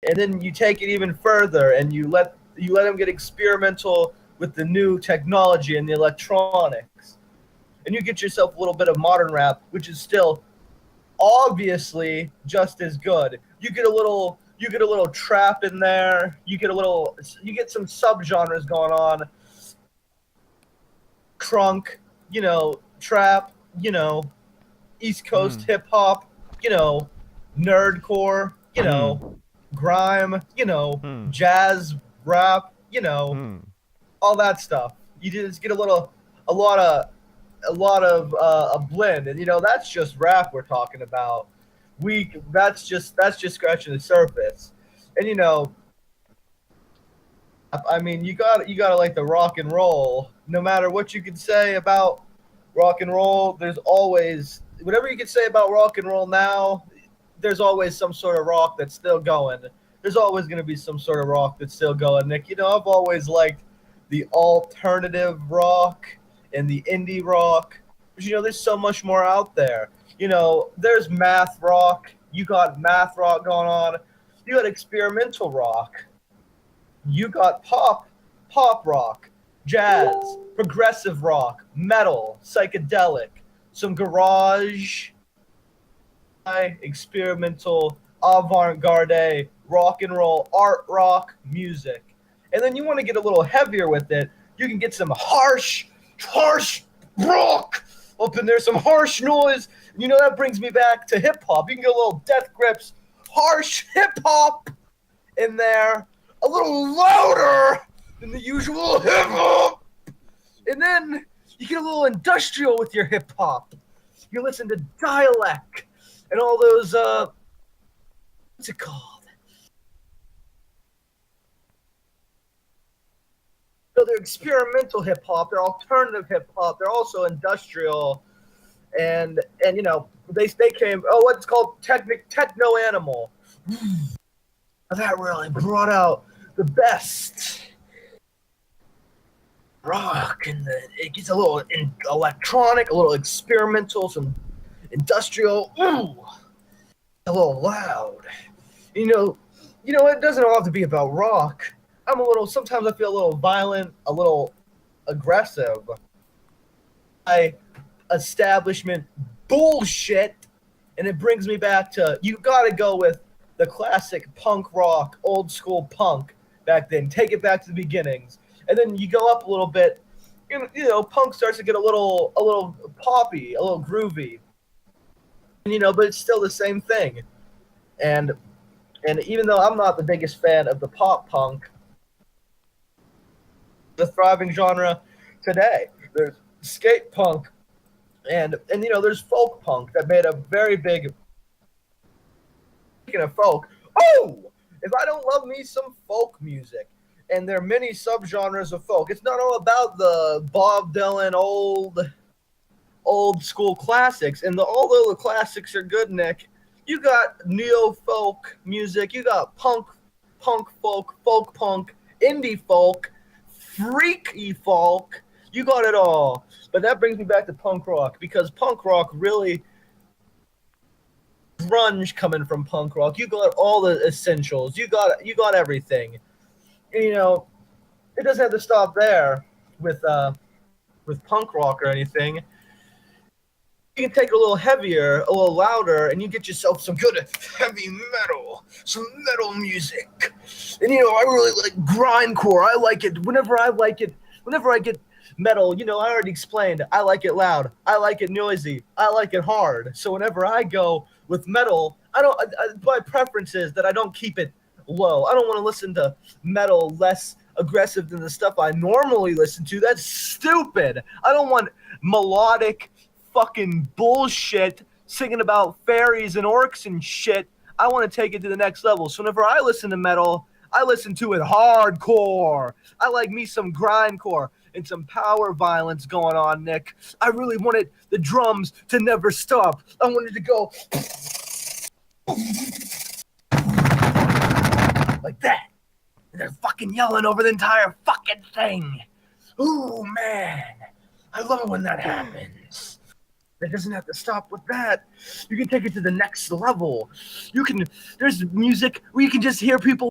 And then you take it even further, and you let them get experimental with the new technology and the electronics, and you get yourself a little bit of modern rap, which is still obviously just as good. You get a little trap in there. You get some subgenres going on. Crunk, trap, East Coast hip hop, nerdcore, grime, jazz, rap, all that stuff. You just get a lot of, a blend, and that's just rap we're talking about. That's just scratching the surface, and I mean, you gotta like the rock and roll. No matter what you can say about rock and roll, there's always whatever you can say about rock and roll now. There's always some sort of rock that's still going. There's always going to be some sort of rock that's still going, Nick. I've always liked the alternative rock and the indie rock. But, there's so much more out there. There's math rock. You got math rock going on. You got experimental rock. You got pop rock, jazz, progressive rock, metal, psychedelic, some garage, experimental, avant-garde, rock and roll, art rock music. And then you want to get a little heavier with it, you can get some harsh rock up in there, some harsh noise. That brings me back to hip-hop. You can get a little Death Grips, harsh hip-hop in there, a little louder than the usual hip-hop. And then you get a little industrial with your hip-hop. You listen to Dialect and all those, what's it called? So they're experimental hip hop, they're alternative hip hop, they're also industrial, and they came. Oh, what's called techno animal. That really brought out the best rock, and it gets a little electronic, a little experimental, some industrial, a little loud. It doesn't all have to be about rock. Sometimes I feel a little violent, a little aggressive. Establishment bullshit, and it brings me back to, you gotta go with the classic punk rock, old school punk back then. Take it back to the beginnings. And then you go up a little bit, punk starts to get a little poppy, a little groovy. But it's still the same thing. And even though I'm not the biggest fan of the pop punk, the thriving genre today. There's skate punk, and there's folk punk that made a very big. Speaking of folk, if I don't love me some folk music, and there are many subgenres of folk. It's not all about the Bob Dylan old school classics, and although the classics are good, Nick, you got neo folk music, you got punk folk, folk punk, indie folk, freaky folk. You got it all. But that brings me back to punk rock, because punk rock really, grunge coming from punk rock. You got all the essentials. You got everything. And, it doesn't have to stop there with punk rock or anything. You can take it a little heavier, a little louder, and you get yourself some good heavy metal, some metal music. And I really like grindcore. I like it whenever I get metal. I already explained. I like it loud. I like it noisy. I like it hard. So whenever I go with metal, my preference is that I don't keep it low. I don't want to listen to metal less aggressive than the stuff I normally listen to. That's stupid. I don't want melodic fucking bullshit singing about fairies and orcs and shit. I want to take it to the next level. So whenever I listen to metal, I listen to it hardcore. I like me some grindcore and some power violence going on, Nick. I really wanted the drums to never stop. I wanted to go like that. And they're fucking yelling over the entire fucking thing. Ooh, man. I love it when that happens. it doesn't have to stop with that. You can take it to the next level. You can there's music where you can just hear people